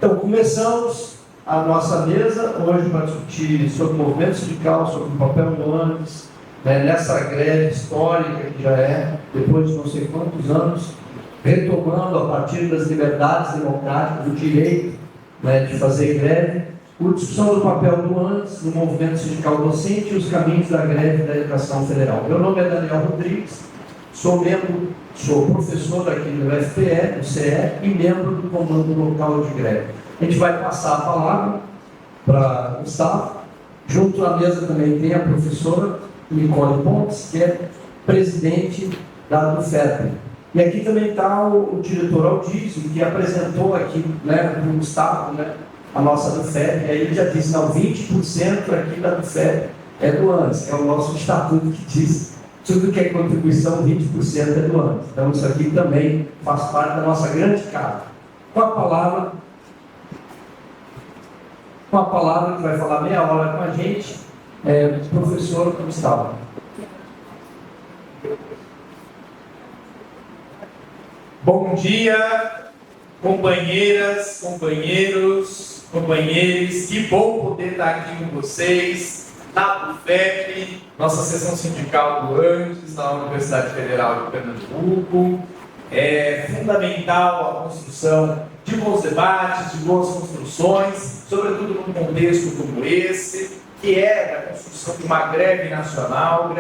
Então, começamos a nossa mesa hoje para discutir sobre o movimento sindical, sobre o papel do ANDES, nessa greve histórica que já é, depois de não sei quantos anos, retomando a partir das liberdades democráticas, o direito de fazer greve, a discussão do papel do ANDES no movimento sindical docente e os caminhos da greve da educação federal. Meu nome é Daniel Rodrigues, sou professor aqui do UFPE, do CE, e membro do comando local de greve. A gente vai passar a palavra para o Gustavo. Junto à mesa também tem a professora Nicole Pontes, que é presidente da DUFEP. E aqui também está o diretor Aldísio, que apresentou aqui para o Gustavo a nossa DUFEP. E aí ele já disse, não, 20% aqui da DUFEP é do ANDES, que é o nosso estatuto que diz tudo que é contribuição, 20% é do ANDES. Então isso aqui também faz parte da nossa grande casa. Com a palavra que vai falar meia hora com a gente, o professor Gustavo. Bom dia, companheiras, companheiros, companheiros. Que bom poder estar aqui com vocês na DUFEP, nossa seção sindical do ANDES, na Universidade Federal de Pernambuco. É fundamental a construção de bons debates, de boas construções, sobretudo num contexto como esse, que é a construção de uma greve nacional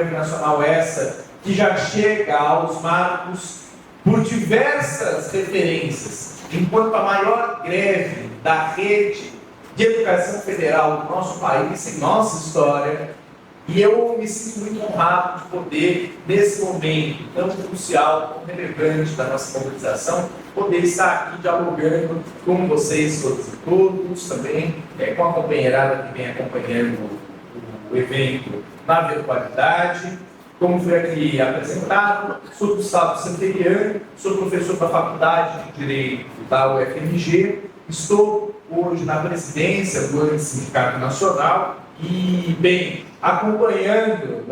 essa que já chega aos marcos por diversas referências, enquanto a maior greve da rede de educação federal do nosso país, em nossa história. E eu me sinto muito honrado de poder, nesse momento tão crucial, tão relevante da nossa mobilização, poder estar aqui dialogando com vocês, todos e todos, também com a companheirada que vem acompanhando o evento na virtualidade. Como foi aqui apresentado, sou Gustavo Santerian, sou professor da Faculdade de Direito da UFMG, estou hoje na presidência do ANDES Sindicato Nacional e, bem, acompanhando,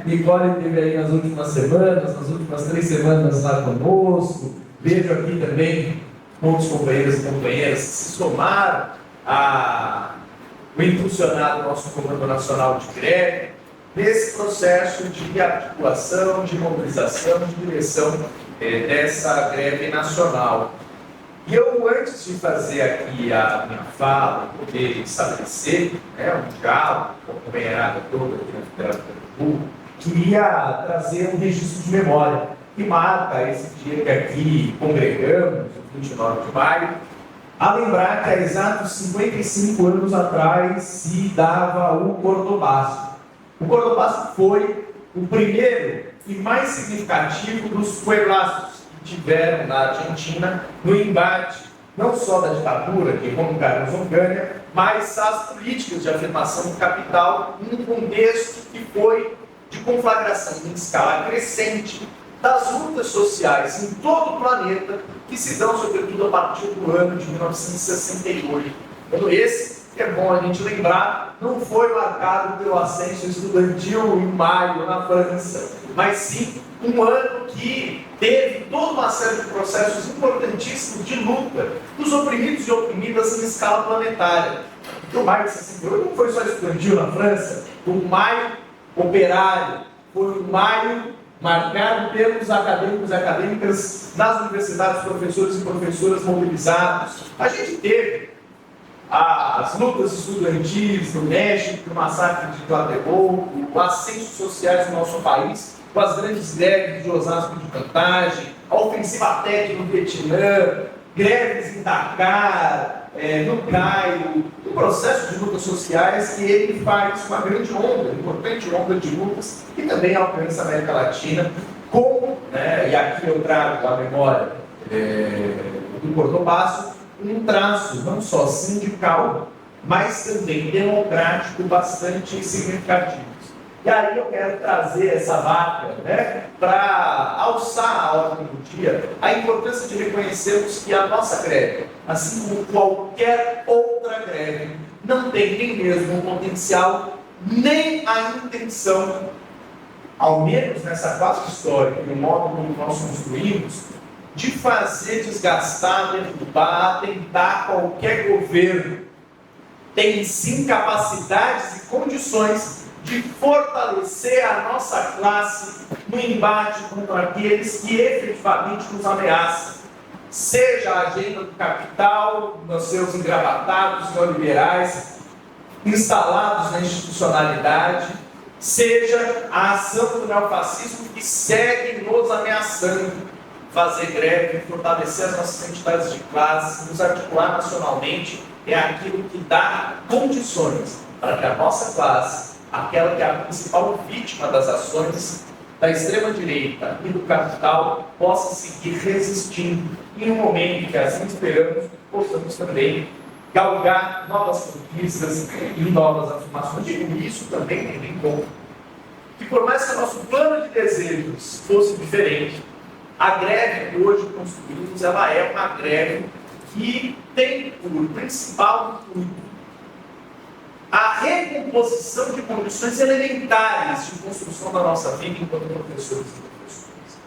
Nicole esteve aí nas últimas semanas, nas últimas 3 semanas lá conosco, vejo aqui também muitos companheiros e companheiras que se somaram ao impulsionado nosso Comando Nacional de Greve, nesse processo de articulação, de mobilização, de direção dessa greve nacional. E eu, antes de fazer aqui a minha fala, poder estabelecer um diálogo com a companheirada toda aqui na Federal de Pernambuco, queria trazer um registro de memória que marca esse dia que aqui congregamos, 29 de maio, a lembrar que há exatos 55 anos atrás se dava o Cordobaço. O Cordobaço foi o primeiro e mais significativo dos pueblazos que tiveram na Argentina no embate não só da ditadura que Juan Carlos Onganía, mas as políticas de afirmação do capital em um contexto que foi de conflagração em escala crescente das lutas sociais em todo o planeta que se dão sobretudo a partir do ano de 1968. Ano esse que é bom a gente lembrar, não foi marcado pelo ascenso estudantil em maio na França, mas sim um ano que teve toda uma série de processos importantíssimos de luta dos oprimidos e oprimidas em escala planetária. O maio de 68 não foi só estudantil na França, o maio operário foi um maio marcado pelos acadêmicos e acadêmicas das universidades, professores e professoras mobilizados. A gente teve as lutas estudantis no México, o massacre de Tlatelolco, os ascensos sociais no nosso país, com as grandes greves de Osasco de Contagem, a ofensiva ATEC no Vietnã, greves em Dakar, no Cairo, um processo de lutas sociais que ele faz uma grande onda, importante onda de lutas, que também alcança a América Latina, e aqui eu trago a memória do Cordobaço, um traço não só sindical, mas também democrático bastante significativo. E aí eu quero trazer essa vaca para alçar a ordem do dia a importância de reconhecermos que a nossa greve, assim como qualquer outra greve, não tem nem mesmo o potencial, nem a intenção, ao menos nessa fase histórica, no modo como nós construímos, de fazer desgastar, derrubar, tentar qualquer governo. Tem sim capacidades e condições de fortalecer a nossa classe no embate contra aqueles que efetivamente nos ameaçam. Seja a agenda do capital, nos seus engravatados neoliberais, instalados na institucionalidade, seja a ação do neofascismo que segue nos ameaçando. Fazer greve, fortalecer as nossas entidades de classe, nos articular nacionalmente, é aquilo que dá condições para que a nossa classe, aquela que é a principal vítima das ações da extrema-direita e do capital, possa seguir resistindo em um momento que, assim esperamos, possamos também galgar novas conquistas e novas afirmações. Digo isso também tendo em conta que, por mais que o nosso plano de desejos fosse diferente, a greve que hoje construímos, ela é uma greve que tem por principal intuito a recomposição de condições elementares de construção da nossa vida enquanto professores e professoras.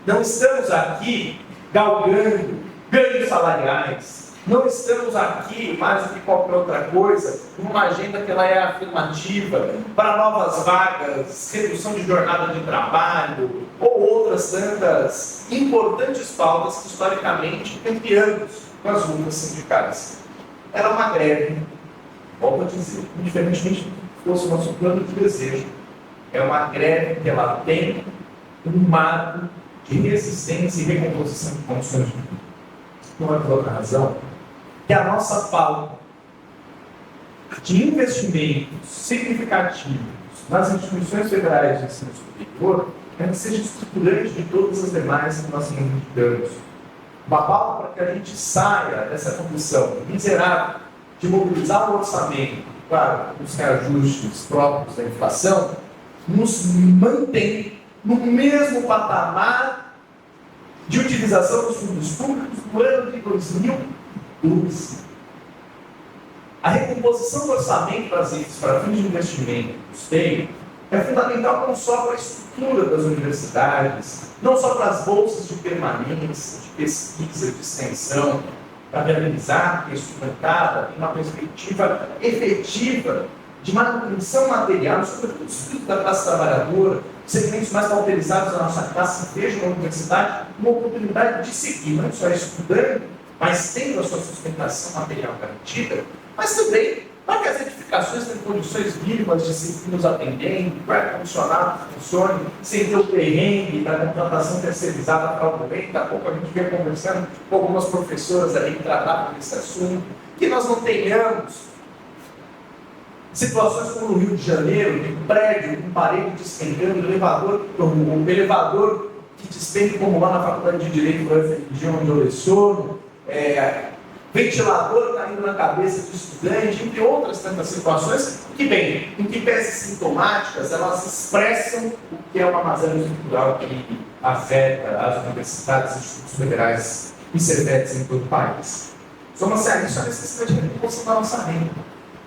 Não estamos aqui galgando ganhos salariais, não estamos aqui, mais do que qualquer outra coisa, numa agenda que ela é afirmativa para novas vagas, redução de jornada de trabalho, ou outras tantas importantes pautas que historicamente campeamos com as lutas sindicais. Era uma greve, volto a dizer, indiferentemente do que fosse o nosso plano de desejo, é uma greve que ela tem um marco de resistência e recomposição de condições de vida. Não é por outra razão que a nossa pauta de investimentos significativos nas instituições federais de ensino superior é que seja estruturante de todas as demais que nós reivindicamos. Uma pauta para que a gente saia dessa condição miserável de mobilizar o orçamento, claro, os reajustes próprios da inflação, nos mantém no mesmo patamar de utilização dos fundos públicos do ano de 2012. A recomposição do orçamento para fins de investimento do STEI é fundamental não só para a estrutura das universidades, não só para as bolsas de permanência, de pesquisa, de extensão, para viabilizar e instrumentada em uma perspectiva efetiva de manutenção material, sobretudo dos estudos da classe trabalhadora, segmentos mais pauterizados da nossa classe vejam na universidade uma oportunidade de seguir, não só estudando, mas tendo a sua sustentação material garantida, mas também para que as edificações tenham condições mínimas de se nos atendendo, que o ar-condicionado funcione, sem ter o perrengue da contratação terceirizada fraudulenta. Daqui a pouco a gente vem conversando com algumas professoras ali que tratavam desse assunto, que nós não tenhamos situações como no Rio de Janeiro, de prédio com parede despencando, o elevador que despenca, como lá na Faculdade de Direito da UFRJ, onde eu leciono, ventilador caindo na cabeça do estudante, entre outras tantas situações, que, bem, em que peças sintomáticas, elas expressam o que é uma mazela estrutural que afeta as universidades e institutos federais e CETES em todo o país. Soma-se a isso a necessidade de recomposição da nossa renda.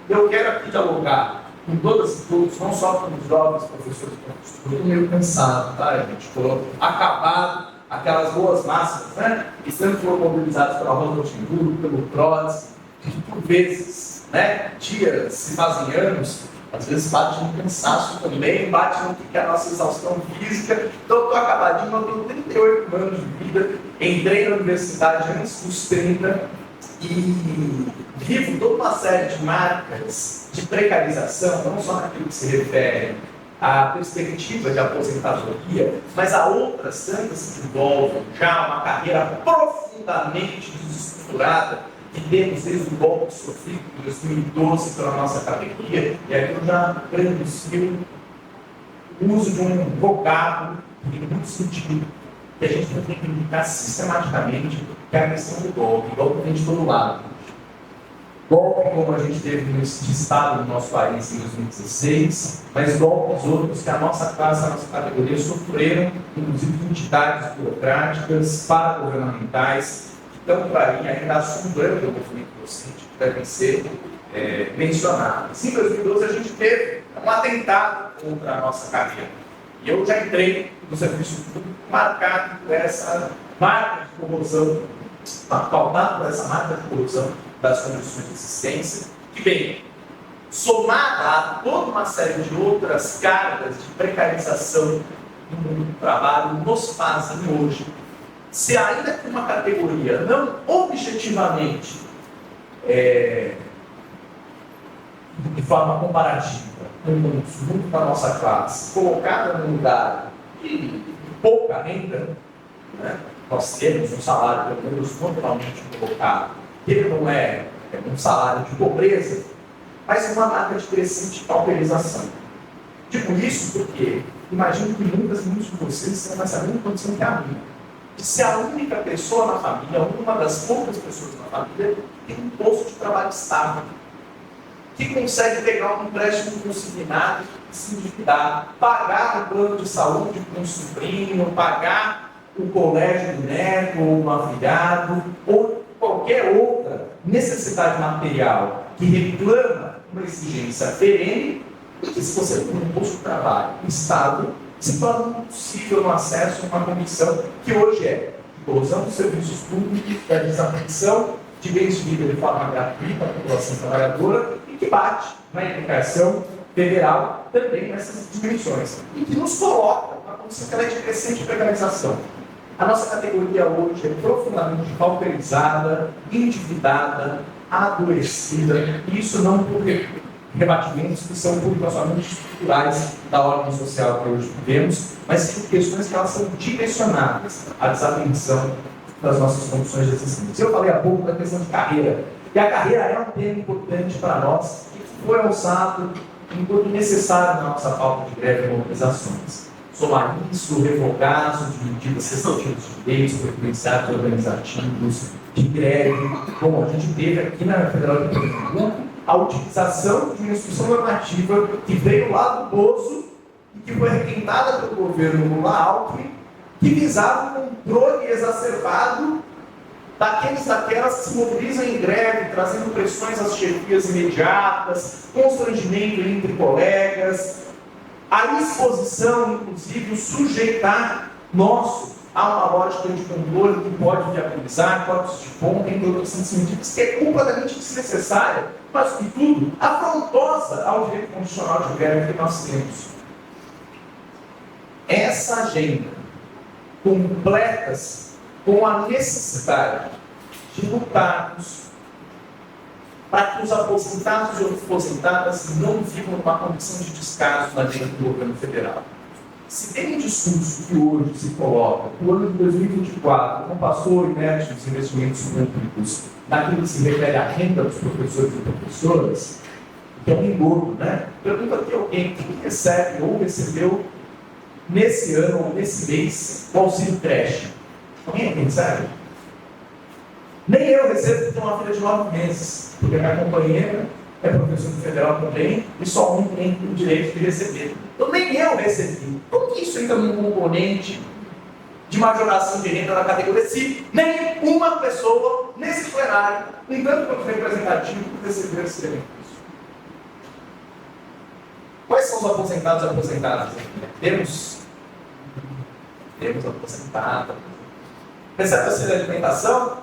Eu quero aqui dialogar com todas e todos, não só com os jovens professores, eu estou meio cansado, tá, gente? Estou acabado. Aquelas boas massas, né, que sempre foram mobilizadas pela Rosa Luxemburgo, pelo PROS, que por vezes, né, dias se fazem anos, às vezes bate no cansaço também, bate no que é a nossa exaustão física. Então eu estou acabadinho, eu tenho 38 anos de vida, entrei na universidade antes dos 30 e vivo toda uma série de marcas de precarização, não só naquilo que se refere a perspectiva de aposentadoria, mas há outras tantas que envolvem já uma carreira profundamente desestruturada que temos desde o golpe sofrido em 2012 pela nossa academia, e aqui eu já prenuncio o uso de um vocábulo em muito sentido, que a gente tem que indicar sistematicamente, que é a questão do golpe. O golpe vem de todo lado. Golpe como a gente teve no estado do nosso país em 2016, mas golpes outros que a nossa classe, a nossa categoria sofreram, inclusive de entidades burocráticas, paragovernamentais, que estão por aí ainda assombrando o movimento docente, que devem ser mencionados. Em 2012 a gente teve um atentado contra a nossa carreira. E eu já entrei no serviço público marcado por essa marca de corrosão, pautado por essa marca de corrosão das condições de existência, que vem somada a toda uma série de outras cargas de precarização do mundo do trabalho, nos fazem hoje ser ainda que uma categoria não objetivamente de forma comparativa, muito da nossa classe, colocada no lugar de pouca renda, né? Nós temos um salário, pelo menos totalmente colocado, ele não é um salário de pobreza, mas uma marca de crescente pauperização. Digo isso porque imagino que muitos de vocês estão nessa mesma condição que a minha, de ser a única pessoa na família, uma das poucas pessoas na família, que tem um posto de trabalho estável, que consegue pegar um empréstimo consignado e se endividar, pagar um plano de saúde com um sobrinho, pagar o colégio do neto ou um afilhado, ou qualquer outra necessidade material que reclama uma exigência perene, e que se você tem um posto de trabalho estável, se torna impossível no acesso a uma condição que hoje é de corrosão dos serviços públicos, da desatenção de bens de vida de forma gratuita à população trabalhadora e que bate na educação federal também nessas dimensões. E que nos coloca numa condição que ela é de crescente precarização. A nossa categoria hoje é profundamente pauperizada, endividada, adoecida, e isso não por rebatimentos que são somente estruturais da ordem social que hoje vivemos, mas por questões que elas são direcionadas à desatenção das nossas condições de existência. Eu falei há pouco da questão de carreira, e a carreira é um tema importante para nós, que foi alçado enquanto necessário na nossa pauta de greve e mobilizações. Somar isso, revogaço de medidas restritivas de direitos, preferenciados organizativos, de greve, como a gente teve aqui na Federal de Pernambuco, a utilização de uma instrução normativa que veio lá do Bozo e que foi requentada pelo governo Lula Alckmin, que visava o controle exacerbado daquelas que se mobilizam em greve, trazendo pressões às chefias imediatas, constrangimento entre colegas, a exposição, inclusive, o sujeitar nosso a uma lógica de controle que pode viabilizar corpos de ponta em outras medidas, que é completamente desnecessária, mas, sobretudo, afrontosa ao direito constitucional de greve que nós temos. Essa agenda completa-se com a necessidade de lutarmos para que os aposentados e aposentadas não vivam numa condição de descaso na agenda do governo federal. Se tem um discurso que hoje se coloca, que o ano de 2024 não passou inerte dos investimentos públicos naquilo que se refere à renda dos professores e professoras, que é um engordo, né? Pergunta aqui alguém que recebe ou recebeu nesse ano ou nesse mês o auxílio creche. Alguém aqui recebe? Nem eu recebo porque tenho uma filha de 9 meses, porque a minha companheira é professora federal também e só um tem o direito de receber. Então nem eu recebi. Como que isso entra num componente de majoração de renda na categoria se nem uma pessoa nesse plenário, nem tanto quanto representativo, recebeu esse benefício? Quais são os aposentados e aposentadas? Temos aposentada. Recebe auxílio de alimentação?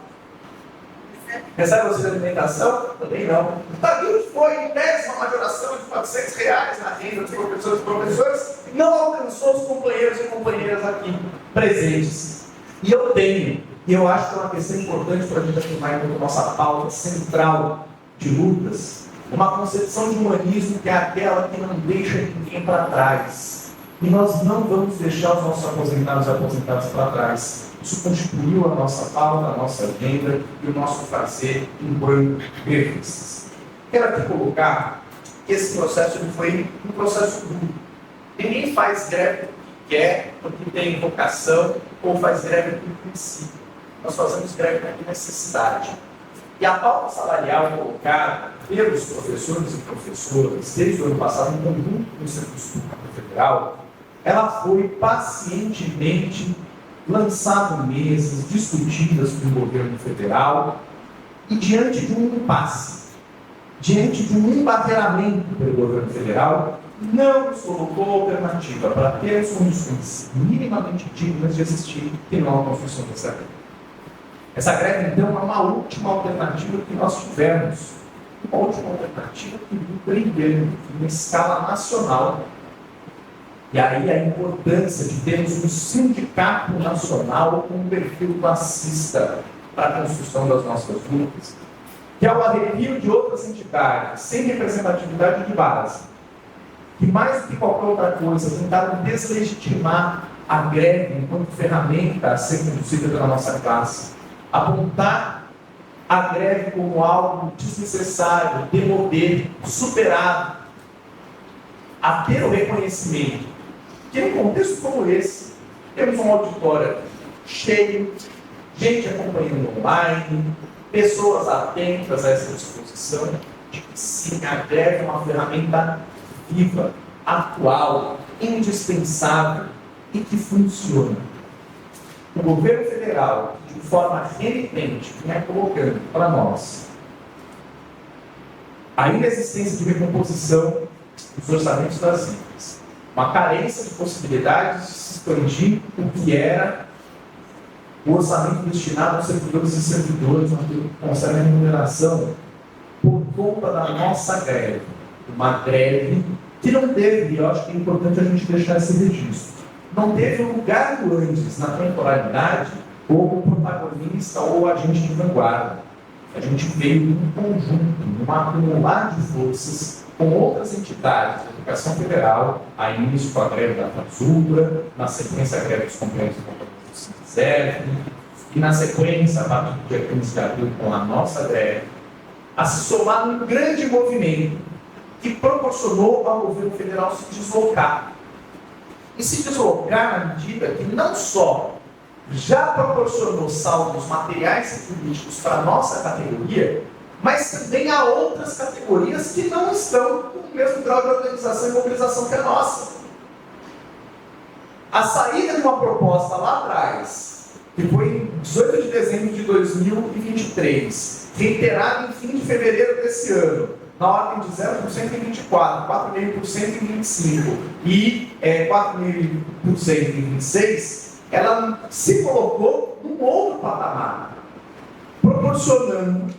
Recebe auxílio de alimentação? Também não. Tadinho foi em décima majoração de R$400 na renda dos professores e professoras e não alcançou os companheiros e companheiras aqui presentes. E eu acho que é uma questão importante para a gente afirmar enquanto nossa pauta central de lutas, uma concepção de humanismo que é aquela que não deixa ninguém para trás. E nós não vamos deixar os nossos aposentados e aposentadas para trás. Isso constituiu a nossa pauta, a nossa agenda e o nosso fazer enquanto grevistas. Quero aqui colocar que esse processo foi um processo duro. Ninguém faz greve porque quer, porque tem vocação, ou faz greve por princípio. Nós fazemos greve por necessidade. E a pauta salarial colocada pelos professores e professoras, desde o ano passado, em conjunto com o Serviço Público Federal, ela foi pacientemente lançada em mesas, discutidas com o governo federal, e diante de um impasse, diante de um embarreiramento pelo governo federal, não nos colocou alternativa para ter as condições minimamente dignas de existir e não a construção dessa greve. Essa greve, então, é uma última alternativa que nós tivemos, uma última alternativa que viu brilhando em escala nacional. E aí a importância de termos um sindicato nacional com um perfil classista para a construção das nossas lutas, que é o arrepio de outras entidades sem representatividade de base, que mais do que qualquer outra coisa tentaram deslegitimar a greve enquanto ferramenta a ser conduzida pela nossa classe, apontar a greve como algo desnecessário, demodé, superado, a ter o reconhecimento que, em um contexto como esse, temos um auditório cheio, gente acompanhando online, pessoas atentas a essa disposição, de que sim, a greve é uma ferramenta viva, atual, indispensável e que funciona. O governo federal, de forma renitente, vinha colocando para nós a inexistência de recomposição dos orçamentos das vidas, uma carência de possibilidades de se expandir o que era o orçamento destinado aos servidores e servidores, naquilo que concerne a remuneração, por conta da nossa greve. Uma greve que não teve, e eu acho que é importante a gente deixar esse registro, não teve lugar do antes na temporalidade, ou o protagonista ou agente de vanguarda. A gente veio num conjunto, num acumular de forças com outras entidades da educação federal, a início com a greve da FASUBRA, na sequência a greve dos companheiros e companheiras do Sindicerv, e na sequência, a partir do dia 15 de abril, com a nossa greve, a se somar num grande movimento que proporcionou ao governo federal se deslocar. E se deslocar na medida que não só já proporcionou saldos materiais e políticos para a nossa categoria, mas também a outras categorias que não estão com o mesmo grau de organização e mobilização que a nossa. A saída de uma proposta lá atrás, que foi em 18 de dezembro de 2023, reiterada em fim de fevereiro desse ano, na ordem de 0% em 24, 4,5% em 25 e 4,5% em 26, ela se colocou num outro patamar, proporcionando,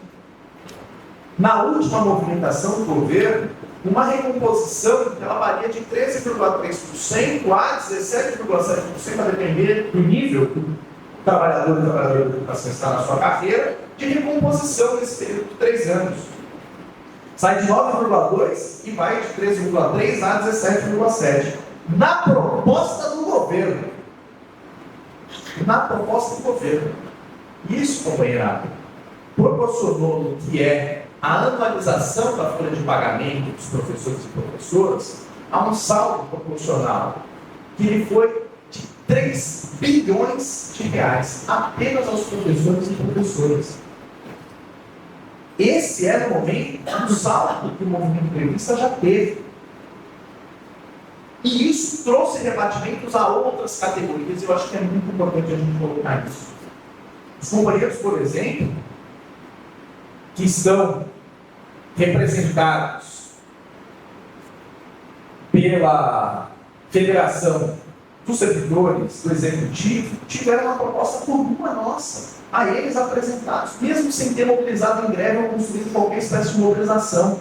na última movimentação do governo, uma recomposição que ela varia de 13,3% a 17,7%, a depender do nível que o trabalhador e trabalhadora da educação está na sua carreira, de recomposição nesse período de 3 anos. Sai de 9,2% e vai de 13,3% a 17,7%. Na proposta do governo. Na proposta do governo. Isso, companheirada, proporcionou no que é a anualização da folha de pagamento dos professores e professoras a um saldo proporcional que ele foi de 3 bilhões de reais apenas aos professores e professoras. Esse era o momento do saldo que o movimento grevista já teve. E isso trouxe rebatimentos a outras categorias, e eu acho que é muito importante a gente colocar isso. Os companheiros, por exemplo, que estão representados pela Federação dos Servidores do Executivo, tiveram uma proposta comum à nossa, a eles apresentados, mesmo sem ter mobilizado em greve ou construído qualquer espécie de mobilização.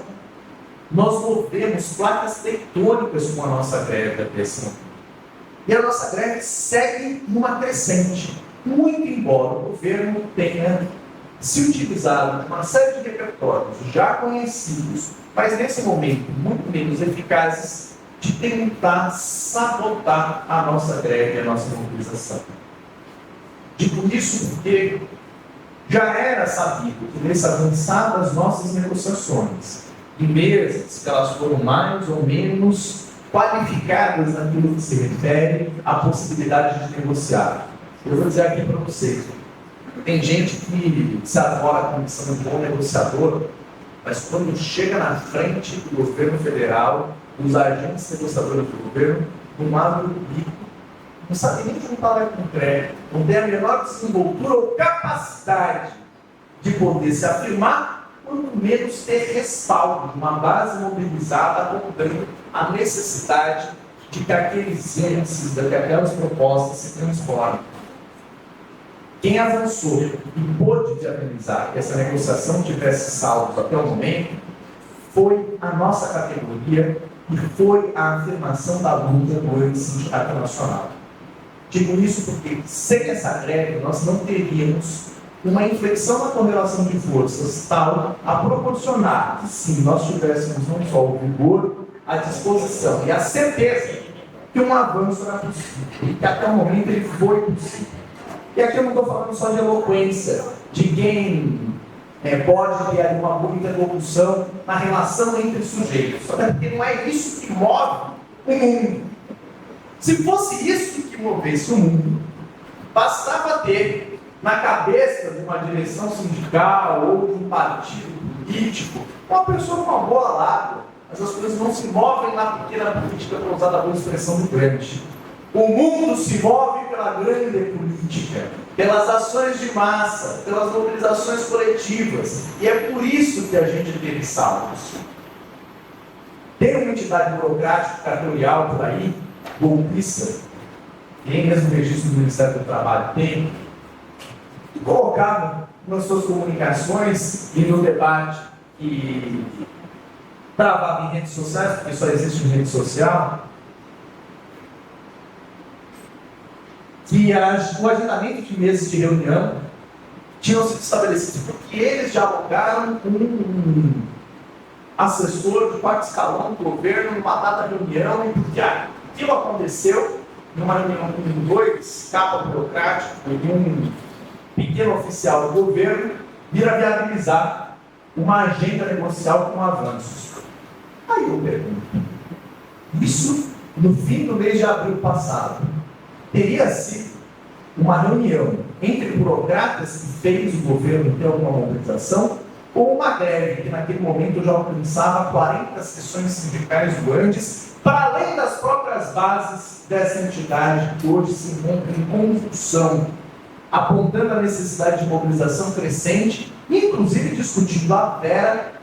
Nós movemos placas tectônicas com a nossa greve até esse momento. E a nossa greve segue numa crescente, muito embora o governo tenha se utilizado de uma série de repertórios já conhecidos, mas nesse momento muito menos eficazes, de tentar sabotar a nossa greve e a nossa mobilização. Digo isso porque já era sabido que nesse avançar das nossas negociações, em mesas que elas foram mais ou menos qualificadas naquilo que se refere à possibilidade de negociar. Eu vou dizer aqui para vocês, tem gente que se arvora como sendo um bom negociador, mas quando chega na frente do governo federal, os agentes negociadores do governo, não abrem o bico, não sabe nem juntar lá com crédito, não tem a menor desenvoltura ou capacidade de poder se afirmar quanto menos ter respaldo, uma base mobilizada apontando a necessidade de que aqueles índices, de que aquelas propostas se transformem. Quem avançou e pôde viabilizar que essa negociação tivesse saldos até o momento foi a nossa categoria e foi a afirmação da luta do Antissindicato Nacional. Digo isso porque, sem essa greve, nós não teríamos uma inflexão na correlação de forças tal a proporcionar que, sim, nós tivéssemos não só o vigor, a disposição e a certeza que um avanço era possível e que até o momento ele foi possível. E aqui eu não estou falando só de eloquência, de quem pode ter uma boa interlocução na relação entre sujeitos, até porque não é isso que move o mundo. Se fosse isso que movesse o mundo, bastava ter na cabeça de uma direção sindical ou de um partido político uma pessoa com uma boa lábia. Mas as coisas não se movem na pequena política, para usar a boa expressão do grande. O mundo se move pela grande política, pelas ações de massa, pelas mobilizações coletivas. E é por isso que a gente teve saldos. Tem uma entidade burocrática cartorial por aí, golpista, que nem mesmo o registro do Ministério do Trabalho tem, que colocava nas suas comunicações e no debate que travava em redes sociais, porque só existe em rede social, que o agendamento de meses de reunião tinham sido estabelecidos porque eles dialogaram com um assessor de quarto escalão do governo numa data de reunião e porque aquilo aconteceu numa reunião com dois capas burocráticos e um pequeno oficial do governo, vir a viabilizar uma agenda negocial com avanços. Aí eu pergunto, isso no fim do mês de abril passado, teria sido uma reunião entre burocratas que fez o governo ter alguma mobilização, ou uma greve que naquele momento já alcançava 40 sessões sindicais do Andes, para além das próprias bases dessa entidade que hoje se encontra em convulsão, apontando a necessidade de mobilização crescente, inclusive discutindo a vera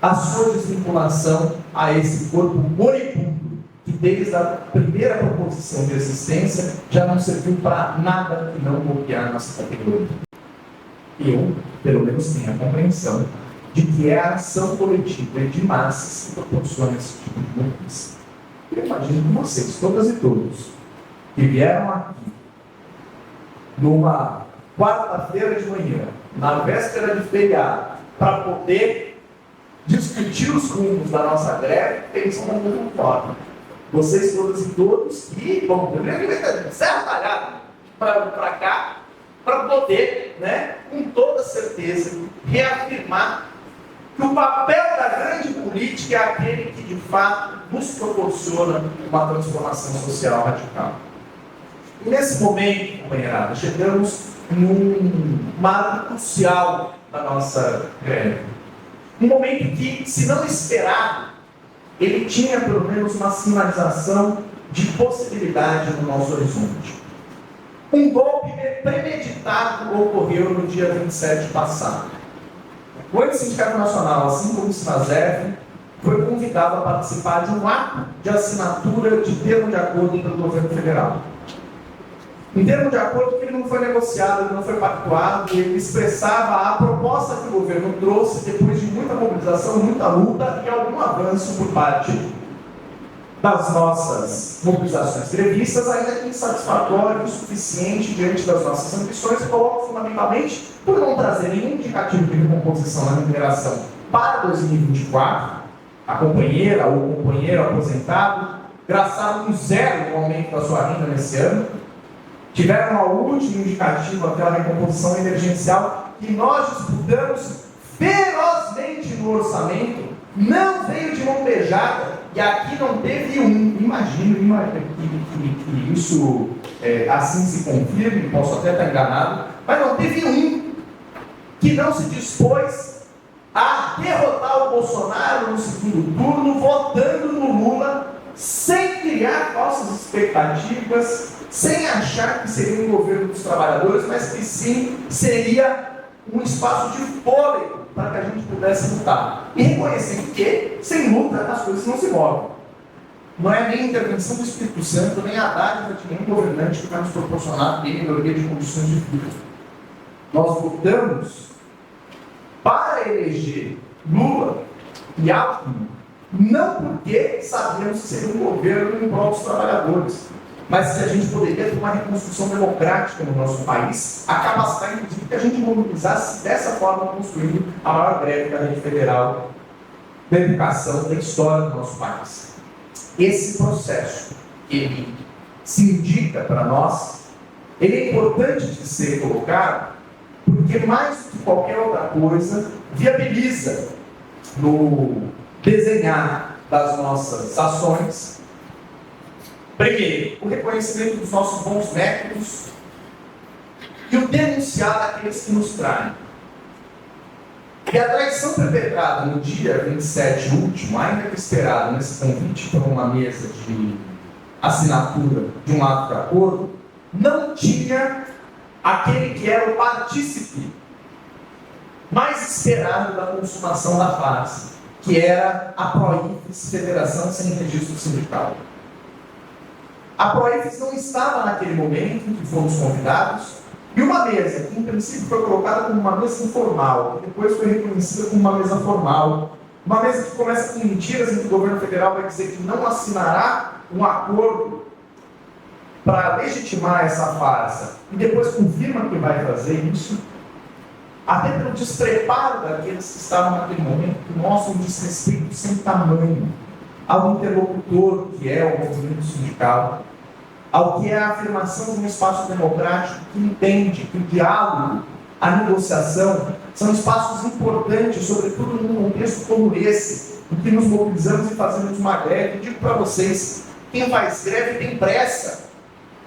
a sua desvinculação a esse corpo moribundo, que desde a primeira proposição de existência já não serviu para nada que não bloquear nossa categoria. Eu, pelo menos, tenho a compreensão de que é a ação coletiva e de massas que proporciona esse tipo de mudança. Eu imagino que vocês, todas e todos, que vieram aqui numa quarta-feira de manhã, na véspera de feriado, para poder discutir os rumos da nossa greve, pensam da mesma forma. Vocês todas e todos, e, bom, eu lembro que serra talhada para cá, para poder, com toda certeza, reafirmar que o papel da grande política é aquele que, de fato, nos proporciona uma transformação social radical. E nesse momento, companheirada, chegamos num marco crucial da nossa greve. Um momento que, se não esperado, ele tinha pelo menos uma sinalização de possibilidade no nosso horizonte. Um golpe premeditado ocorreu no dia 27 passado. O Antissindicato Nacional, assim como o Sinasef, foi convidado a participar de um ato de assinatura de termo de acordo pelo governo federal. Um termo de acordo que ele não foi negociado, ele não foi pactuado, ele expressava a proposta que o governo trouxe depois de muita mobilização, muita luta e algum avanço por parte das nossas mobilizações previstas, ainda que insatisfatório e insuficiente diante das nossas ambições, e coloco fundamentalmente por não trazer nenhum indicativo de recomposição na remuneração para 2024, a companheira ou o companheiro aposentado graçaram zero no aumento da sua renda nesse ano, tiveram ao último indicativo aquela recomposição emergencial que nós disputamos ferozmente no orçamento, não veio de mão beijada, e aqui não teve um. Imagino que isso assim se confirme, posso até estar enganado, mas não teve um que não se dispôs a derrotar o Bolsonaro no segundo turno, votando no Lula, sem criar falsas expectativas, sem achar que seria um governo dos trabalhadores, mas que sim seria um espaço de fôlego para que a gente pudesse lutar. E reconhecendo que, sem luta, as coisas não se movem. Não é nem a intervenção do Espírito Santo, nem a dádiva de nenhum governante que vai nos proporcionar a melhoria de condições de vida. Nós lutamos para eleger Lula e Alckmin, não porque sabíamos que seria um governo em prol dos trabalhadores, mas que a gente poderia ter uma reconstrução democrática no nosso país, a capacitar, inclusive, que a gente mobilizasse dessa forma, construindo a maior greve da rede federal da educação da história do nosso país. Esse processo, ele se indica para nós, ele é importante de ser colocado, porque mais do que qualquer outra coisa, viabiliza no desenhar das nossas ações, primeiro, o reconhecimento dos nossos bons métodos e o denunciar daqueles que nos traem. E a traição perpetrada no dia 27 último, ainda que esperado nesse convite para uma mesa de assinatura de um ato de acordo, não tinha aquele que era o partícipe mais esperado da consumação da farsa, que era a Proifes, Federação Sem Registro Sindical. A Proifes não estava naquele momento em que fomos convidados, e uma mesa, que em princípio foi colocada como uma mesa informal, que depois foi reconhecida como uma mesa formal, uma mesa que começa com mentiras em que o governo federal vai dizer que não assinará um acordo para legitimar essa farsa, e depois confirma que vai fazer isso, até pelo despreparo daqueles que estavam naquele momento, que mostram um desrespeito sem tamanho ao interlocutor que é o movimento sindical, ao que é a afirmação de um espaço democrático que entende que o diálogo, a negociação, são espaços importantes, sobretudo num contexto como esse, em que nos mobilizamos e fazemos uma greve. Digo para vocês, quem faz greve tem pressa.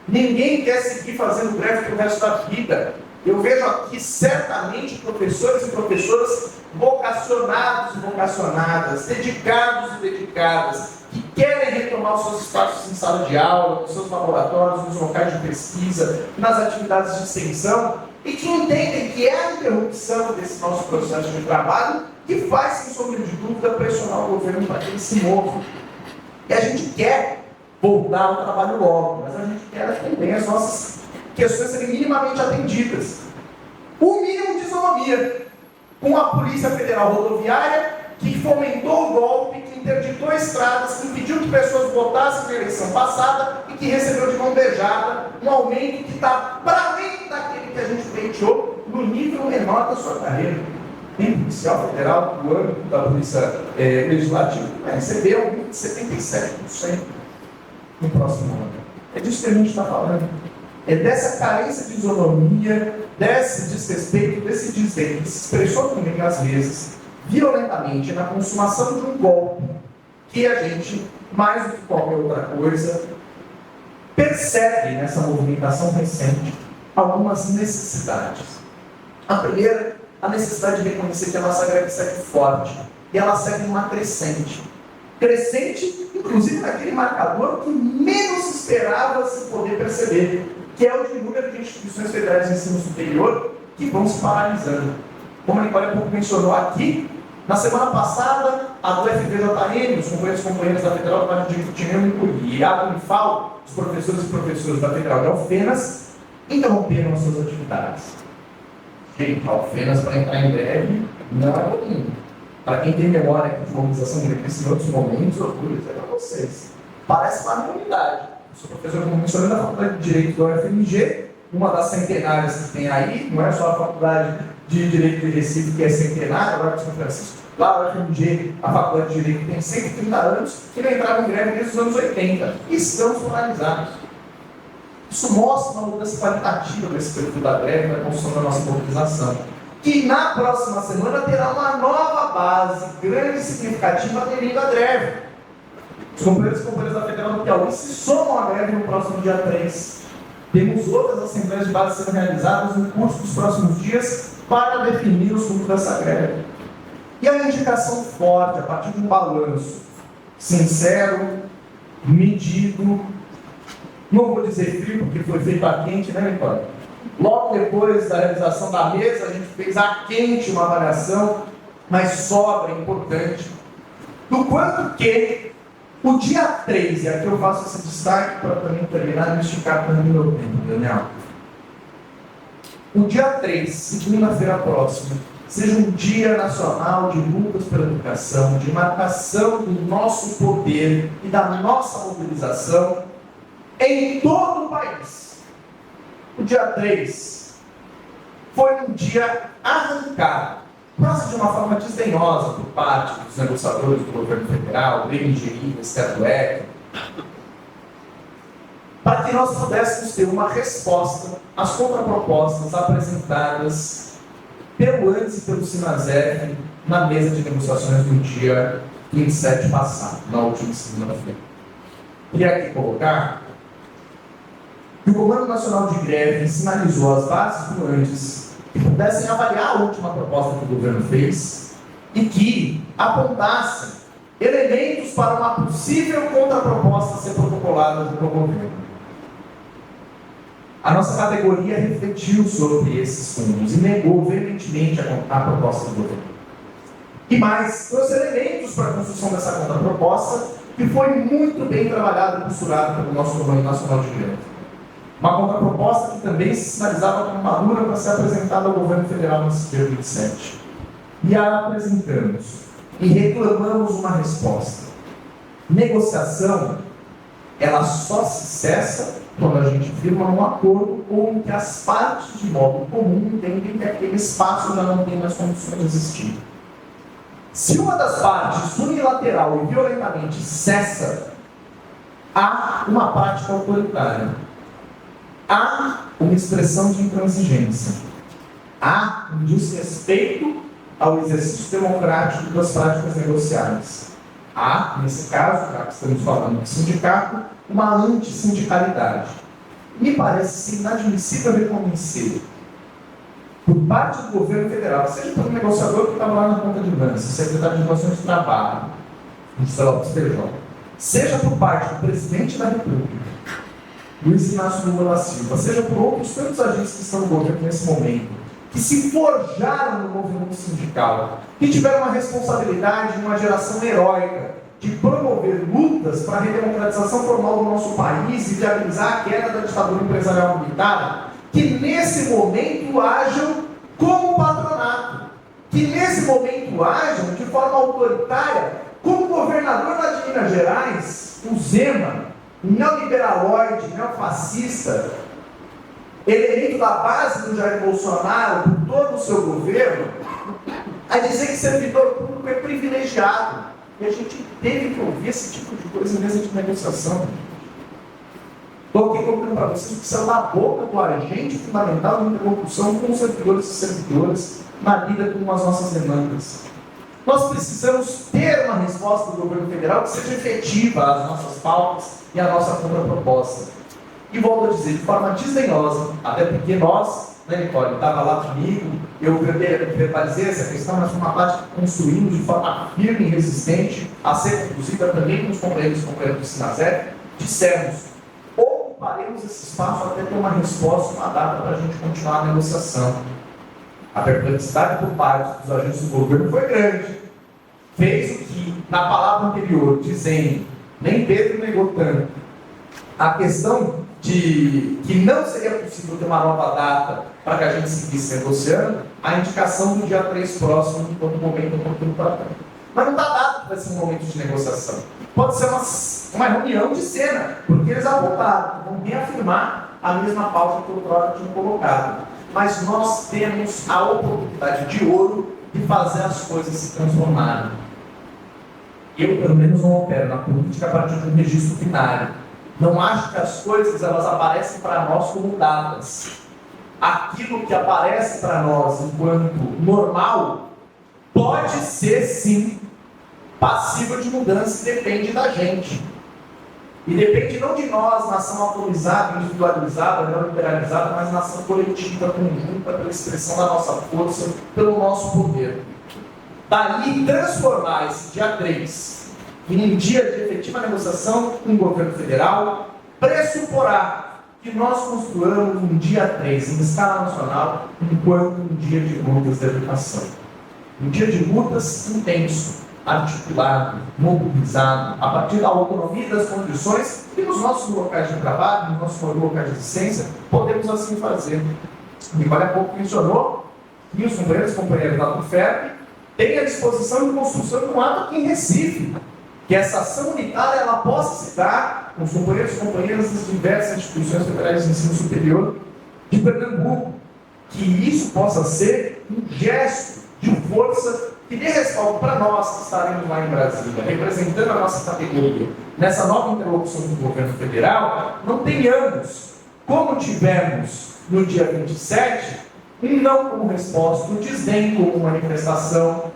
Ninguém quer seguir fazendo greve pelo resto da vida. Eu vejo aqui certamente professores e professoras vocacionados e vocacionadas, dedicados e dedicadas, que querem retomar os seus espaços em sala de aula, nos seus laboratórios, nos locais de pesquisa, nas atividades de extensão, e que entendem que é a interrupção desse nosso processo de trabalho que faz, sem sombra de dúvida, pressionar o governo para que ele se mova. E a gente quer voltar ao trabalho logo, mas a gente quer também as nossas questões serem minimamente atendidas. O mínimo de isonomia, com a Polícia Federal Rodoviária, que fomentou o golpe, que interditou estradas, que impediu que pessoas votassem na eleição passada e que recebeu de mão beijada um aumento que está para além daquele que a gente pleiteou no nível menor da sua carreira. Tem policial federal do âmbito da Polícia Legislativa que vai receber um aumento de 77% no próximo ano. É disso que a gente está falando. É dessa carência de isonomia, desse desrespeito, desse desdém que se expressou também às vezes, violentamente, na consumação de um golpe, que a gente, mais do que qualquer outra coisa, percebe nessa movimentação recente algumas necessidades. A primeira, a necessidade de reconhecer que a nossa greve segue forte, e ela segue uma crescente. Crescente, inclusive, naquele marcador que menos esperava se poder perceber, que é o de número de instituições federais de ensino superior que vão se paralisando. Como a Nicole há pouco mencionou aqui, na semana passada, a do FVJM, os companheiros e companheiras da Federal do Vale do Jequitinhonha e a do Unifal, os professores e professoras da Federal de Alfenas, interromperam as suas atividades. Gente, Alfenas para entrar em greve não é pouquinho. Para quem tem memória de mobilização grevista em outros momentos, eu vou dizer para vocês. Parece uma unidade. Sou professor, como mencionei, da Faculdade de Direito da UFMG, uma das centenárias que tem aí, não é só a Faculdade de Direito de Recife, que é centenária, agora de São Francisco. Lá na UFMG, a Faculdade de Direito tem 130 anos, que não entrava em greve desde os anos 80. E estamos polarizados. Isso mostra uma mudança qualitativa desse perfil da greve, na construção da nossa mobilização. Que na próxima semana terá uma nova base, grande e significativa, aderindo à greve. Os companheiros e companheiras da Federal do Piauí se somam à greve no próximo dia 3. Temos outras assembleias de base sendo realizadas no curso dos próximos dias para definir os rumos dessa greve. E a indicação forte, a partir de um balanço sincero, medido, não vou dizer frio, porque foi feito a quente, né, Nicole? Logo depois da realização da mesa, a gente fez a quente uma avaliação mas sobra importante, do quanto que o dia 3, e aqui eu faço esse destaque para também terminar de esticar também o meu tempo, Daniel. O dia 3, segunda-feira próxima, seja um dia nacional de lutas pela educação, de marcação do nosso poder e da nossa mobilização em todo o país. O dia 3 foi um dia arrancado, quase de uma forma desdenhosa por parte dos negociadores do governo federal, do MGI, do STF, para que nós pudéssemos ter uma resposta às contrapropostas apresentadas pelo ANDES e pelo SINASEF na mesa de negociações do dia 27 passado, na última segunda-feira. Queria aqui colocar que o Comando Nacional de Greve sinalizou às bases do ANDES que pudessem avaliar a última proposta que o governo fez e que apontassem elementos para uma possível contraproposta a ser protocolada junto ao governo. A nossa categoria refletiu sobre esses fundos e negou veementemente a proposta do governo. E mais, trouxe elementos para a construção dessa contraproposta que foi muito bem trabalhada e costurada pelo nosso Comando Nacional de Greve. Uma contraproposta que também se sinalizava como madura para ser apresentada ao governo federal nesse dia 27. E a apresentamos e reclamamos uma resposta. Negociação, ela só se cessa quando a gente firma um acordo ou em que as partes de modo comum entendem que aquele espaço já não tem mais condições de existir. Se uma das partes unilateral e violentamente cessa, há uma prática autoritária. Há uma expressão de intransigência. Há um desrespeito ao exercício democrático das práticas negociais. Há, nesse caso, já que estamos falando de sindicato, uma antissindicalidade. Me parece inadmissível reconhecer, por parte do governo federal, seja pelo negociador que estava lá na ponta de lança, secretário de Relações de Trabalho, do STJ, seja por parte do presidente da República, Luiz Inácio Lula da Silva, seja por outros tantos agentes que estão no governo nesse momento, que se forjaram no movimento sindical, que tiveram uma responsabilidade, uma geração heróica, de promover lutas para a redemocratização formal do nosso país e viabilizar a queda da ditadura empresarial militar, que nesse momento ajam como patronato, que nesse momento ajam de forma autoritária, como governador lá de Minas Gerais, o Zema, neoliberaloide, neofascista, eleito da base do Jair Bolsonaro por todo o seu governo, a dizer que servidor público é privilegiado. E a gente teve que ouvir esse tipo de coisa em mesa de negociação. Estou aqui colocando para vocês que são da boca do agente fundamental de interlocução com os servidores e servidoras na lida com as nossas demandas. Nós precisamos ter uma resposta do governo federal que seja efetiva às nossas pautas e à nossa contraproposta. E volto a dizer, de forma desdenhosa, até porque nós, Nicole, estava lá comigo, eu verbalizei essa questão, mas foi uma parte que construímos de forma firme e resistente, a ser conduzida também com os companheiros do SINASEF, dissemos, ocuparemos esse espaço até ter uma resposta, uma data para a gente continuar a negociação. A perplexidade por parte dos agentes do governo foi grande. Fez o que, na palavra anterior, dizendo, nem Pedro negou tanto, a questão de que não seria possível ter uma nova data para que a gente seguisse negociando, a indicação do dia 3 próximo, enquanto momento oportuno para tanto. Mas não está dado que vai ser um momento de negociação. Pode ser uma reunião de cena, porque eles abordaram, vão reafirmar a mesma pauta que outrora tinham colocado. Mas nós temos a oportunidade de ouro de fazer as coisas se transformarem. Eu, pelo menos, não opero na política a partir de um registro binário. Não acho que as coisas elas aparecem para nós como datas. Aquilo que aparece para nós enquanto normal pode ser, sim, passível de mudança e depende da gente. E depende não de nós, nação atomizada, individualizada, não liberalizada, mas nação coletiva, conjunta, pela expressão da nossa força, pelo nosso poder. Daí transformar esse dia 3 em um dia de efetiva negociação com o governo federal, pressuporá que nós construamos um dia 3 em escala nacional, enquanto um dia de lutas de educação. Um dia de lutas intenso, articulado, mobilizado, a partir da autonomia das condições e nos nossos locais de trabalho, nos nossos locais de licença, podemos assim fazer. E olha, há pouco mencionou que os companheiros da UFERP têm a disposição de construção de um ato aqui em Recife, que essa ação unitária ela possa se dar com os companheiros e companheiras das diversas instituições federais de ensino superior de Pernambuco, que isso possa ser um gesto de força que dê respaldo para nós que estaremos lá em Brasília, representando a nossa categoria. Nessa nova interlocução com o governo federal, não tenhamos, como tivemos no dia 27, um não como resposta, um desdém como manifestação,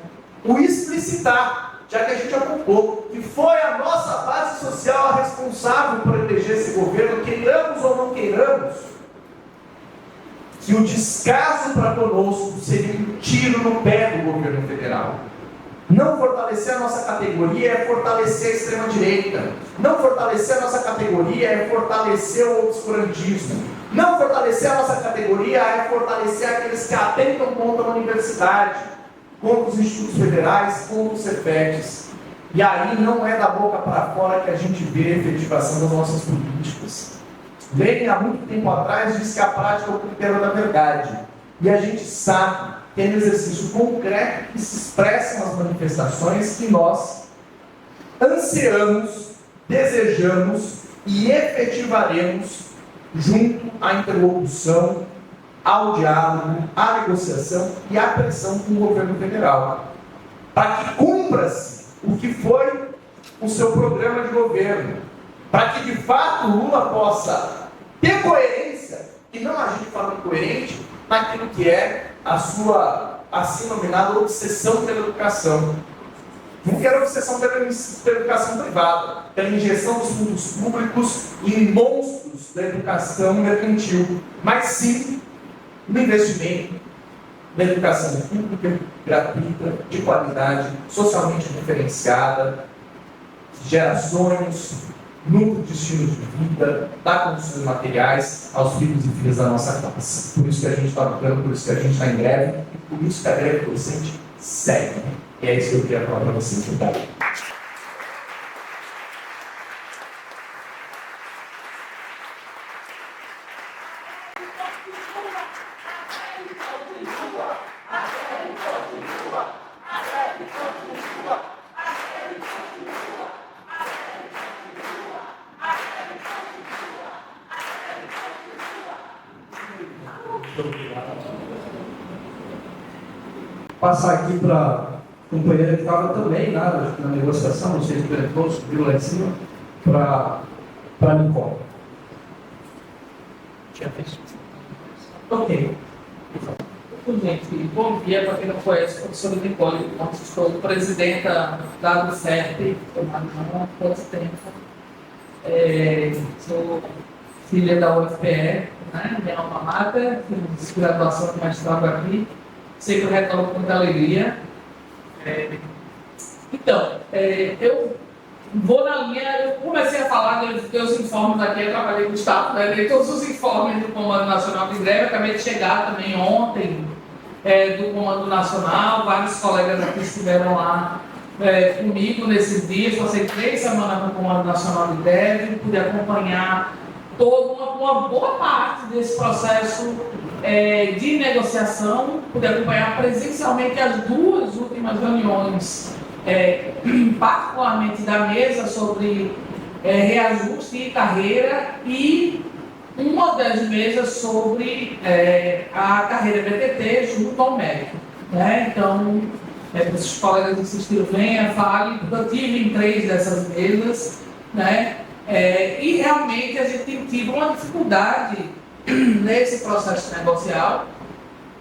o explicitar, já que a gente apontou que foi a nossa base social a responsável por eleger esse governo, queiramos ou não queiramos, que o descaso para conosco seria um tiro no pé do governo federal. Não fortalecer a nossa categoria é fortalecer a extrema-direita. Não fortalecer a nossa categoria é fortalecer o obscurantismo. Não fortalecer a nossa categoria é fortalecer aqueles que atentam contra a universidade, contra os institutos federais, contra os CEPETs. E aí não é da boca para fora que a gente vê a efetivação das nossas políticas. Lenin, há muito tempo atrás, disse que a prática é o critério da verdade. E a gente sabe que é no exercício concreto que se expressam as manifestações que nós ansiamos, desejamos e efetivaremos junto à interlocução, ao diálogo, à negociação e à pressão com o governo federal. Para que cumpra-se o que foi o seu programa de governo. Para que de fato o Lula possa ter coerência, e não agir de forma incoerente, naquilo que é a sua, assim nominada, obsessão pela educação. Não quero obsessão pela educação privada, pela injeção dos fundos públicos em monstros da educação mercantil, mas sim no investimento na educação pública, gratuita, de qualidade, socialmente diferenciada, que gera sonhos, nutro de estilo de vida, dá condições materiais aos filhos e filhas da nossa classe. Por isso que a gente está lutando, por isso que a gente está em greve, e por isso que a greve docente segue. E é isso que eu queria falar para vocês. Obrigado. Passar aqui para a companheira que estava também na negociação, não sei se o diretor subiu lá em cima, para Nicole. Ok. Gente, bom dia para quem não conhece, professora Nicole, sou presidenta da UFERP, há quanto tempo. Sou filha da UFPE, né? Minha alma mater, fiz graduação de mestrado aqui, sempre retorno com muita alegria. Então, eu vou na linha, eu comecei a falar dos informes aqui, eu trabalhei com o Estado, né? Dei todos os informes do Comando Nacional de Greve, acabei de chegar também ontem do Comando Nacional, vários colegas aqui estiveram lá comigo nesses dias, passei 3 semanas no Comando Nacional de Greve, pude acompanhar toda uma boa parte desse processo de negociação, pude acompanhar presencialmente as 2 últimas reuniões, particularmente da mesa sobre reajuste e carreira e uma das mesas sobre a carreira BTT junto ao médico. Né? Então, os colegas insistiram, venha, fale, eu tive em 3 dessas mesas, né? E realmente a gente tem tido uma dificuldade nesse processo negocial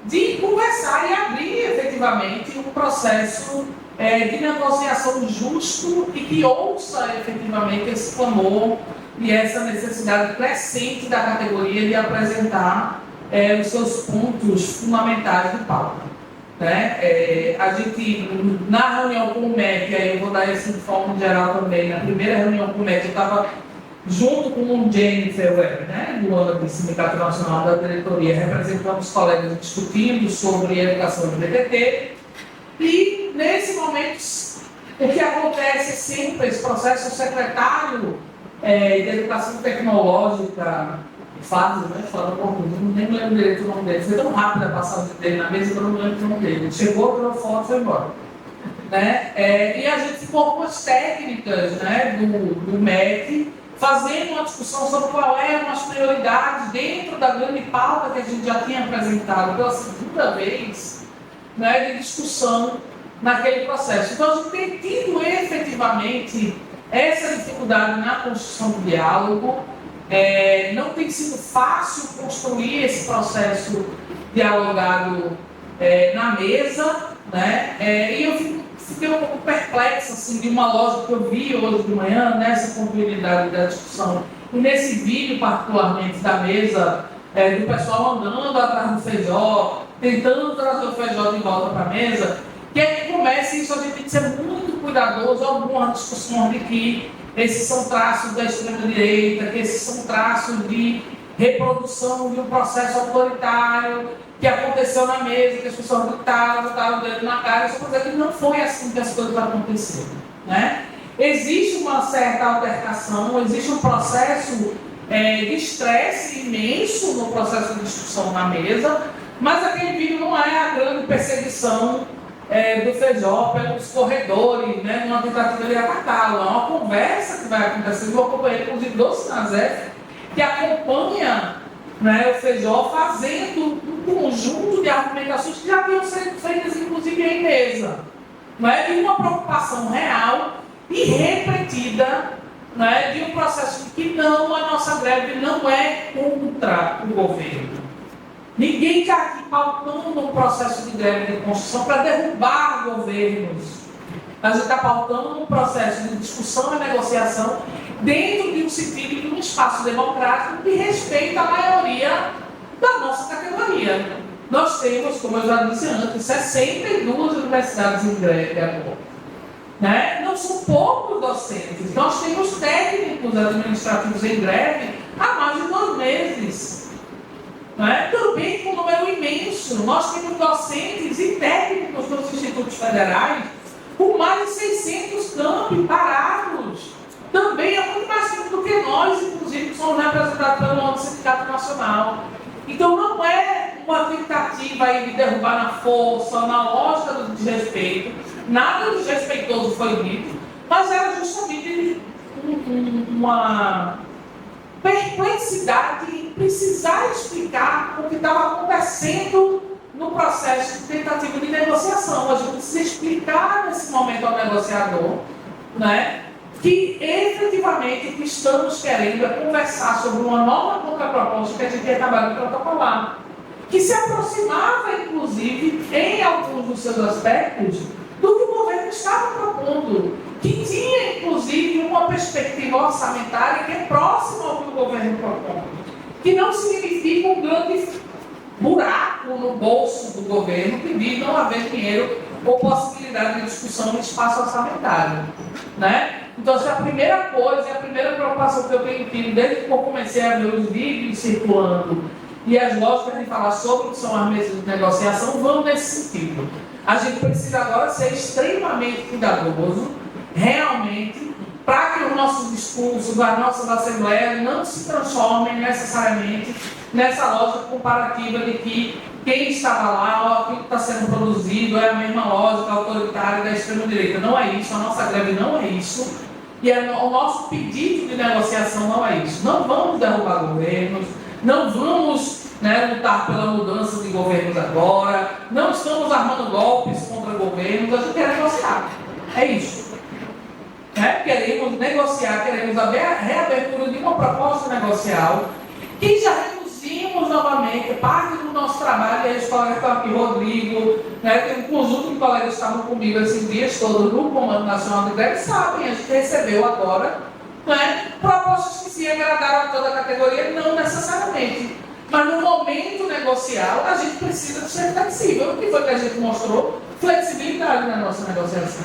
de conversar e abrir efetivamente um processo de negociação justo e que ouça efetivamente esse clamor e essa necessidade crescente da categoria de apresentar os seus pontos fundamentais de pauta. Né? A gente, na reunião com o MEC, aí eu vou dar esse informe geral também, na primeira reunião com o MEC, eu estava junto com o Jennifer Webb, né, do Sindicato Nacional da Diretoria, representando os colegas discutindo sobre a educação do BTT, E, nesse momento, o que acontece sempre, esse processo, o secretário de Educação Tecnológica, Fábio, né? Falando com nem me lembro direito o nome dele. Foi tão rápido a passagem dele na mesa que eu não me lembro o nome dele. Ele chegou, tirou foto e foi embora. Né? E a gente ficou com as técnicas, né, do MEC, fazendo uma discussão sobre qual eram as prioridades dentro da grande pauta que a gente já tinha apresentado pela segunda vez, né, de discussão naquele processo. Então, a gente tem tido efetivamente essa dificuldade na construção do diálogo. Não tem sido fácil construir esse processo dialogado na mesa, né? E eu fiquei um pouco perplexo assim, de uma lógica que eu vi hoje de manhã, nessa continuidade da discussão, e nesse vídeo particularmente da mesa, do pessoal andando atrás do feijó, tentando trazer o feijó de volta para a mesa, que aí começa isso, a gente tem que ser muito cuidadoso, algumas discussões de que esses são traços da extrema-direita, que esses são traços de reprodução de um processo autoritário que aconteceu na mesa, que as pessoas botaram o dedo na cara, só para dizer que não foi assim que as coisas aconteceram. Né? Existe uma certa altercação, existe um processo de estresse imenso no processo de discussão na mesa, mas aquele vídeo não é a grande perseguição do feijó pelos corredores, né, numa tentativa de atacá-lo. É uma conversa que vai acontecer. Eu acompanhei, inclusive, do Sinazef, que acompanha, né, o feijó fazendo um conjunto de argumentações que já tinham sido feitas, inclusive, em mesa. Né, de uma preocupação real e repetida, né, de um processo que não, a nossa greve não é contra o governo. Ninguém está aqui pautando um processo de greve de construção para derrubar governos. A gente está pautando um processo de discussão e negociação dentro de um sentido de um espaço democrático que respeita a maioria da nossa categoria. Nós temos, como eu já disse antes, 62 universidades em greve agora. Né? Não são poucos docentes. Nós temos técnicos administrativos em greve há mais de 2 meses. Também com um número imenso. Nós temos docentes e técnicos dos institutos federais com mais de 600 campi parados. Também é muito mais tempo do que nós, inclusive, que somos representados pelo Sindicato Nacional. Então não é uma tentativa aí de derrubar na força, na lógica do desrespeito. Nada desrespeitoso foi dito, mas era justamente uma perplexidade em precisar explicar o que estava acontecendo no processo de tentativa de negociação. A gente precisa explicar nesse momento ao negociador, né, que efetivamente o que estamos querendo é conversar sobre uma nova contraproposta que a gente acabou de protocolar, que se aproximava, inclusive, em alguns dos seus aspectos, do que o governo estava propondo, que tinha, inclusive, uma perspectiva orçamentária que é próxima ao que o governo propõe, que não significa um grande buraco no bolso do governo que diz não haver dinheiro ou possibilidade de discussão no espaço orçamentário. Né? Então, essa é a primeira coisa, a primeira preocupação que eu tenho tido desde que eu comecei a ver os vídeos circulando e as lógicas de falar sobre o que são as mesas de negociação vão nesse sentido. A gente precisa agora ser extremamente cuidadoso, realmente, para que os nossos discursos, as nossas assembleias não se transformem necessariamente nessa lógica comparativa de que quem estava lá, ou aquilo que está sendo produzido é a mesma lógica autoritária da extrema-direita. Não é isso, a nossa greve não é isso, e o nosso pedido de negociação não é isso. Não vamos derrubar governos, não vamos lutar pela mudança de governos agora, não estamos armando golpes contra governos, a gente quer negociar. É isso. Queremos negociar, queremos a reabertura de uma proposta negocial que já reduzimos novamente parte do nosso trabalho, e os colegas estão aqui, Rodrigo, tem um conjunto de colegas que estavam comigo esses dias todos no Comando Nacional de Greve, sabem, a gente recebeu agora propostas que se agradaram a toda a categoria, não necessariamente. Mas no momento negocial, a gente precisa ser flexível. O que foi que a gente mostrou? Flexibilidade na nossa negociação.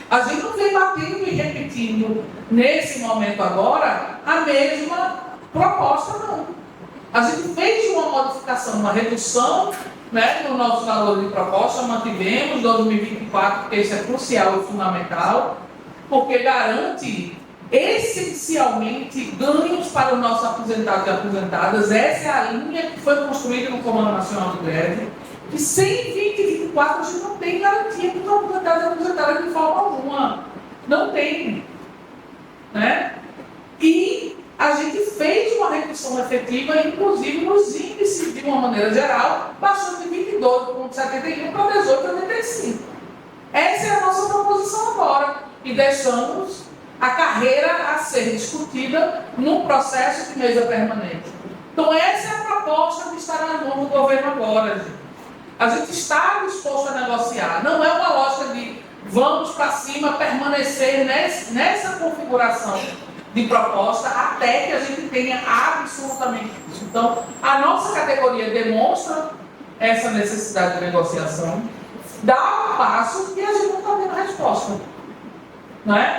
A gente não vem batendo e repetindo, nesse momento agora, a mesma proposta, não. A gente fez uma modificação, uma redução né, no nosso valor de proposta, mantivemos 2024, porque isso é crucial e fundamental, porque garante essencialmente ganhos para os nossos aposentados e aposentadas. Essa é a linha que foi construída no Comando Nacional de Greve, que sem 2024 a gente não tem garantia para os aposentados e aposentadas de forma alguma. Não tem. Né? E a gente fez uma redução efetiva, inclusive nos índices, de uma maneira geral, passando de 22,71 para 18,85. Essa é a nossa proposição agora. E deixamos a carreira a ser discutida num processo de mesa permanente. Então, essa é a proposta que está na mão do governo agora, gente. A gente está disposto a negociar. Não é uma lógica de vamos para cima, permanecer nessa configuração de proposta até que a gente tenha absolutamente isso. Então, a nossa categoria demonstra essa necessidade de negociação, dá um passo e a gente não está tendo resposta.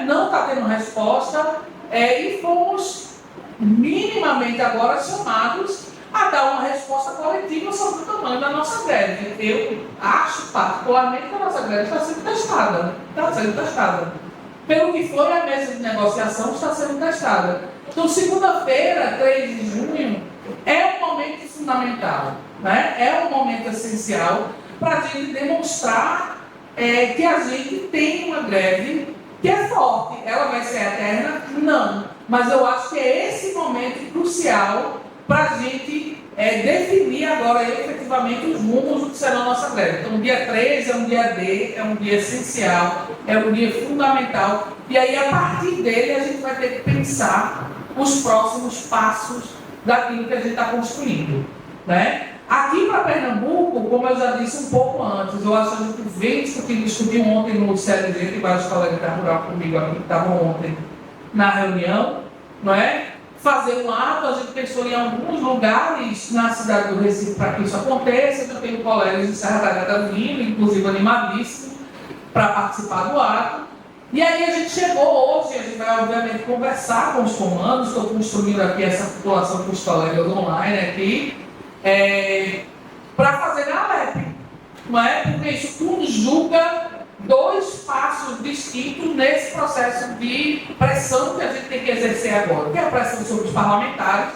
Não está tendo resposta e fomos minimamente agora chamados a dar uma resposta coletiva sobre o tamanho da nossa greve. Eu acho particularmente que a nossa greve está sendo testada. Está sendo testada. Pelo que foi a mesa de negociação, está sendo testada. Então, segunda-feira, 3 de junho, é um momento fundamental. É um momento essencial para a gente demonstrar que a gente tem uma greve que é forte. Ela vai ser eterna? Não. Mas eu acho que é esse momento crucial para a gente definir agora efetivamente os rumos do que será a nossa greve. Então, o dia 13 é um dia D, é um dia essencial, é um dia fundamental. E aí, a partir dele, a gente vai ter que pensar os próximos passos daquilo que a gente está construindo. Aqui para Pernambuco, como eu já disse um pouco antes, eu acho que a gente vem discutiu ontem no CLG, que vários colegas da Rural comigo aqui que estavam ontem na reunião, fazer um ato. A gente pensou em alguns lugares na cidade do Recife para que isso aconteça. Eu tenho colegas de Serra da vindo, inclusive animadíssimos, para participar do ato. E aí a gente chegou hoje, a gente vai obviamente conversar com os comandos. Estou construindo aqui essa articulação com os colegas online aqui, para fazer na LEP, porque isso conjuga dois passos distintos nesse processo de pressão que a gente tem que exercer agora, que é a pressão sobre os parlamentares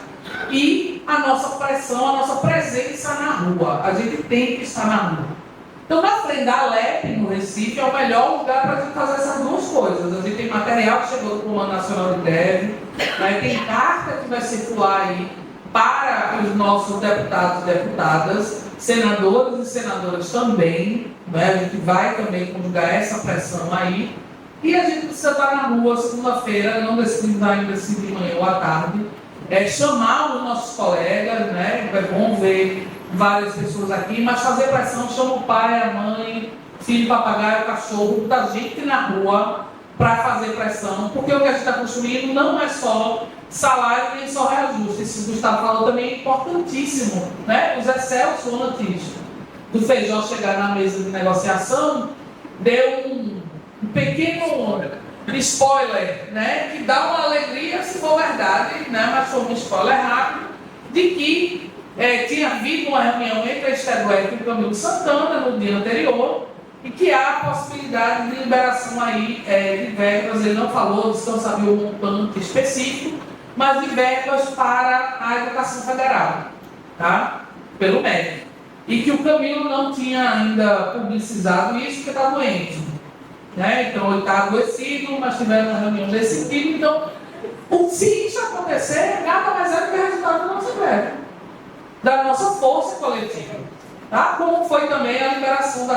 e a nossa pressão, a nossa presença na rua. A gente tem que estar na rua. Então, na frente da LEP, no Recife, é o melhor lugar para a gente fazer essas duas coisas. A gente tem material que chegou do Comando Nacional de Greve, tem carta que vai circular aí para os nossos deputados e deputadas, senadores e senadoras também, a gente vai também conjugar essa pressão aí, e a gente precisa estar na rua segunda-feira, não decidimos ainda se de manhã ou à tarde, chamar os nossos colegas, é bom ver várias pessoas aqui, mas fazer pressão, chama o pai, a mãe, filho, papagaio, cachorro, muita gente na rua para fazer pressão, porque o que a gente está construindo não é só salário nem só reajuste. Esse que o Gustavo falou também é importantíssimo. O Zé Celso, antes do Feijó chegar na mesa de negociação, deu um pequeno spoiler, que dá uma alegria se for verdade, mas foi um spoiler rápido, de que tinha havido uma reunião entre a Esteguete e o Camilo Santana no dia anterior, e que há a possibilidade de liberação aí de verbas. Ele não falou, disse que não sabia o montante específico, mas de verbas para a educação federal, pelo MEC. E que o Camilo não tinha ainda publicizado isso porque está doente. Então, ele está adoecido, mas tiveram uma reunião desse tipo. Então, se isso acontecer, nada mais é do que o resultado da nossa greve, da nossa força coletiva. Como foi também a liberação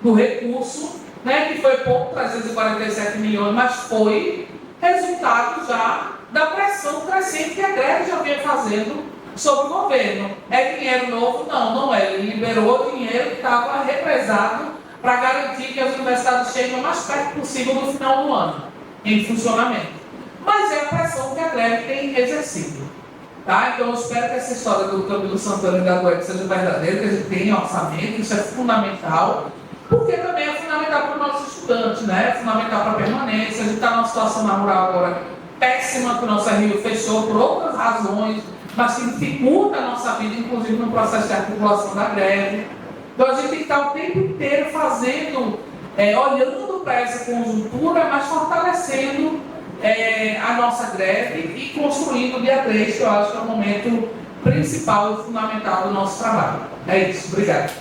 do recurso, que foi pouco, 347 milhões, mas foi resultado já da pressão crescente que a greve já vinha fazendo sobre o governo. É dinheiro novo? Não é. Ele liberou dinheiro que estava represado para garantir que as universidades cheguem o mais perto possível no final do ano, em funcionamento. Mas é a pressão que a greve tem exercido. Então eu espero que essa história do Camilo Santana e da UEC seja verdadeira, que a gente tenha orçamento, isso é fundamental, porque também é fundamental para os nossos estudantes, é fundamental para a permanência. A gente está numa situação na rural agora péssima, que o nosso Rio fechou por outras razões, mas que dificulta a nossa vida, inclusive no processo de articulação da greve. Então a gente tem que estar o tempo inteiro fazendo, olhando para essa conjuntura, mas fortalecendo a nossa greve e construindo o dia 3, que eu acho que é o momento principal e fundamental do nosso trabalho. É isso, obrigado.